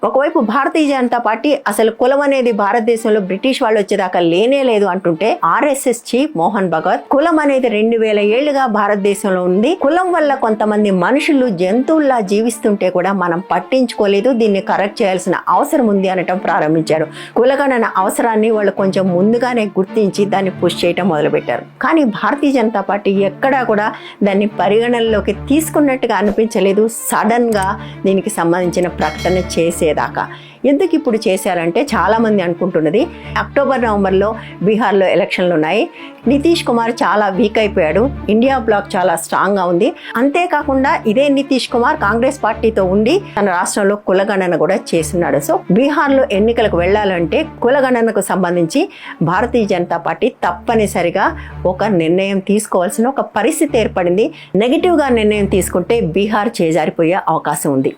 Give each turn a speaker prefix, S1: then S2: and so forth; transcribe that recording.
S1: ఒకవైపు భారతీయ జనతా పార్టీ అసలు కులం అనేది భారతదేశంలో బ్రిటిష్ వాళ్ళు వచ్చేదాకా లేనే లేదు అంటుంటే, ఆర్ఎస్ఎస్ చీఫ్ మోహన్ భగవత్ కులం అనేది 2000 ఏళ్లుగా భారతదేశంలో ఉంది, కులం వల్ల కొంతమంది మనుషులు జంతువుల్లా జీవిస్తుంటే కూడా మనం పట్టించుకోలేదు, దీన్ని కరెక్ట్ చేయాల్సిన అవసరం ఉంది అనటం ప్రారంభించారు. కులగణన అవసరాన్ని వాళ్ళు కొంచెం ముందుగానే గుర్తించి దాన్ని పుష్ చేయటం మొదలుపెట్టారు. కానీ భారతీయ జనతా పార్టీ ఎక్కడా కూడా దాన్ని పరిగణనలోకి తీసుకున్నట్టుగా అనిపించలేదు సడన్ గా దీనికి సంబంధించిన ప్రకటన చేసేదాకా. ఎందుకు ఇప్పుడు చేశారంటే, చాలామంది అనుకుంటున్నది అక్టోబర్ నవంబర్లో బీహార్లో ఎలక్షన్లు ఉన్నాయి, నితీష్ కుమార్ చాలా వీక్ అయిపోయాడు, ఇండియా బ్లాక్ చాలా స్ట్రాంగ్గా ఉంది, అంతేకాకుండా ఇదే నితీష్ కుమార్ కాంగ్రెస్ పార్టీతో ఉండి తన రాష్ట్రంలో కులగణన కూడా చేస్తున్నాడు. సో బీహార్లో ఎన్నికలకు వెళ్ళాలంటే కులగణనకు సంబంధించి భారతీయ జనతా పార్టీ తప్పనిసరిగా ఒక నిర్ణయం తీసుకోవాల్సిన ఒక పరిస్థితి ఏర్పడింది. నెగిటివ్గా నిర్ణయం తీసుకుంటే బీహార్ చేజారిపోయే అవకాశం ఉంది.